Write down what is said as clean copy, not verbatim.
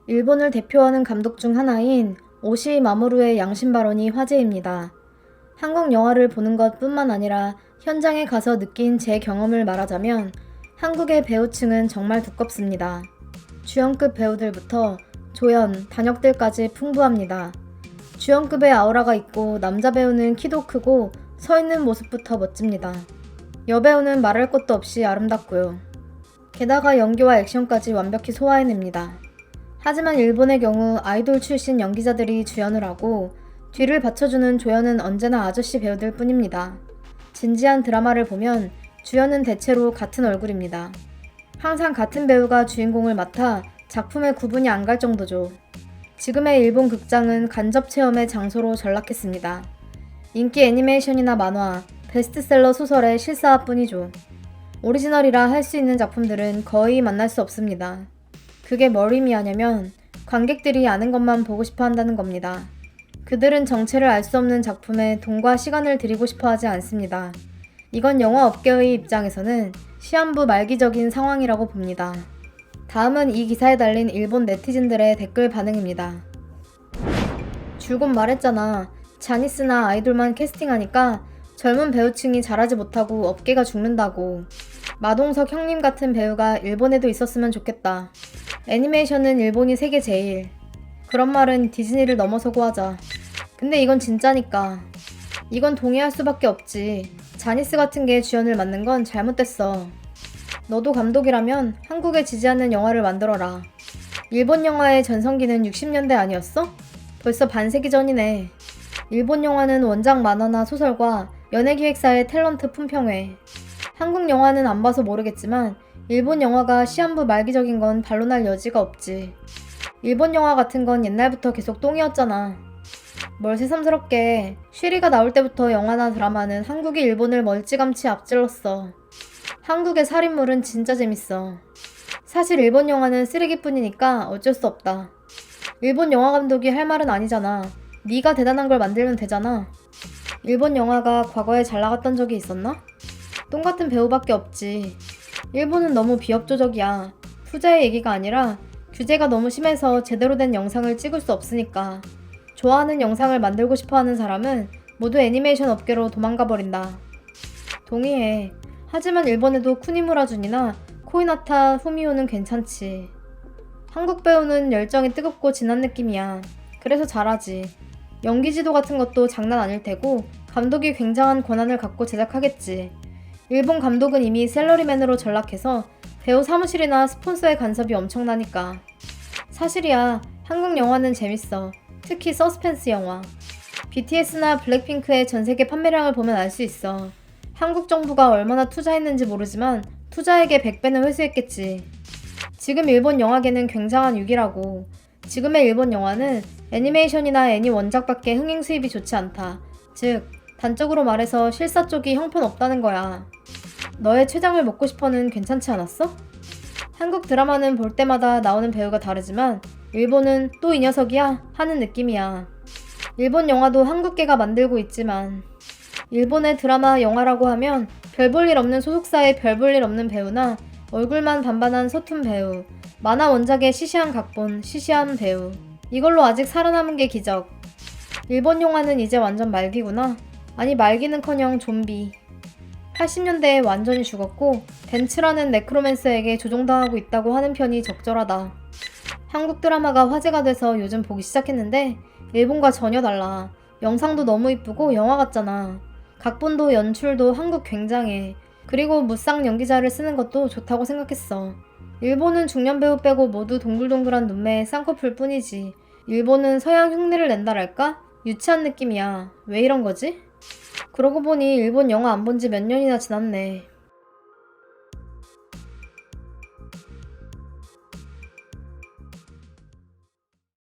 일본을 대표하는 감독 중 하나인 오시이 마모루의 양심 발언이 화제입니다. 한국 영화를 보는 것뿐만 아니라 현장에 가서 느낀 제 경험을 말하자면 한국의 배우층은 정말 두껍습니다. 주연급 배우들부터 조연, 단역들까지 풍부합니다. 주연급의 아우라가 있고 남자 배우는 키도 크고 서 있는 모습부터 멋집니다. 여배우는 말할 것도 없이 아름답고요. 게다가 연기와 액션까지 완벽히 소화해냅니다. 하지만 일본의 경우 아이돌 출신 연기자들이 주연을 하고 뒤를 받쳐주는 조연은 언제나 아저씨 배우들 뿐입니다. 진지한 드라마를 보면 주연은 대체로 같은 얼굴입니다. 항상 같은 배우가 주인공을 맡아 작품의 구분이 안 갈 정도죠. 지금의 일본 극장은 간접 체험의 장소로 전락했습니다. 인기 애니메이션이나 만화, 베스트셀러 소설의 실사화뿐이죠. 오리지널이라 할 수 있는 작품들은 거의 만날 수 없습니다. 그게 뭘 의미하냐면 관객들이 아는 것만 보고 싶어 한다는 겁니다. 그들은 정체를 알 수 없는 작품에 돈과 시간을 들이고 싶어 하지 않습니다. 이건 영화 업계의 입장에서는 시한부 말기적인 상황이라고 봅니다. 다음은 이 기사에 달린 일본 네티즌들의 댓글 반응입니다. 줄곧 말했잖아. 자니스나 아이돌만 캐스팅하니까 젊은 배우층이 잘하지 못하고 업계가 죽는다고. 마동석 형님 같은 배우가 일본에도 있었으면 좋겠다. 애니메이션은 일본이 세계 제일. 그런 말은 디즈니를 넘어서고 하자. 근데 이건 진짜니까. 이건 동의할 수밖에 없지. 자니스 같은 게 주연을 맡는 건 잘못됐어. 너도 감독이라면 한국에 지지하는 영화를 만들어라. 일본 영화의 전성기는 60년대 아니었어? 벌써 반세기 전이네. 일본 영화는 원작 만화나 소설과 연예기획사의 탤런트 품평회. 한국 영화는 안 봐서 모르겠지만 일본 영화가 시한부 말기적인 건 반론할 여지가 없지. 일본 영화 같은 건 옛날부터 계속 똥이었잖아. 뭘 새삼스럽게. 쉬리가 나올 때부터 영화나 드라마는 한국이 일본을 멀찌감치 앞질렀어. 한국의 살인물은 진짜 재밌어. 사실 일본 영화는 쓰레기뿐이니까 어쩔 수 없다. 일본 영화 감독이 할 말은 아니잖아. 네가 대단한 걸 만들면 되잖아. 일본 영화가 과거에 잘 나갔던 적이 있었나? 똥같은 배우밖에 없지. 일본은 너무 비협조적이야. 투자의 얘기가 아니라 규제가 너무 심해서 제대로 된 영상을 찍을 수 없으니까. 좋아하는 영상을 만들고 싶어하는 사람은 모두 애니메이션 업계로 도망가 버린다. 동의해. 하지만 일본에도 쿠니무라 준이나 코이나타 후미오는 괜찮지. 한국 배우는 열정이 뜨겁고 진한 느낌이야. 그래서 잘하지. 연기 지도 같은 것도 장난 아닐 테고 감독이 굉장한 권한을 갖고 제작하겠지. 일본 감독은 이미 셀러리맨으로 전락해서 배우 사무실이나 스폰서의 간섭이 엄청나니까. 사실이야. 한국 영화는 재밌어. 특히 서스펜스 영화. BTS나 블랙핑크의 전세계 판매량을 보면 알 수 있어. 한국 정부가 얼마나 투자했는지 모르지만 투자액의 100배는 회수했겠지. 지금 일본 영화계는 굉장한 위기라고. 지금의 일본 영화는 애니메이션이나 애니 원작밖에 흥행 수입이 좋지 않다. 즉, 단적으로 말해서 실사 쪽이 형편없다는 거야. 너의 췌장을 먹고 싶어는 괜찮지 않았어? 한국 드라마는 볼 때마다 나오는 배우가 다르지만 일본은 또 이 녀석이야? 하는 느낌이야. 일본 영화도 한국계가 만들고 있지만 일본의 드라마, 영화라고 하면 별 볼 일 없는 소속사에 별 볼 일 없는 배우나 얼굴만 반반한 서툰 배우, 만화 원작의 시시한 각본, 시시한 배우. 이걸로 아직 살아남은 게 기적. 일본 영화는 이제 완전 말기구나. 아니 말기는커녕 좀비. 80년대에 완전히 죽었고 덴츠라는 네크로맨서에게 조종당하고 있다고 하는 편이 적절하다. 한국 드라마가 화제가 돼서 요즘 보기 시작했는데 일본과 전혀 달라. 영상도 너무 이쁘고 영화 같잖아. 각본도 연출도 한국 굉장해. 그리고 무쌍 연기자를 쓰는 것도 좋다고 생각했어. 일본은 중년 배우 빼고 모두 동글동글한 눈매의 쌍꺼풀 뿐이지. 일본은 서양 흉내를 낸다랄까? 유치한 느낌이야. 왜 이런 거지? 그러고 보니 일본 영화 안 본 지 몇 년이나 지났네.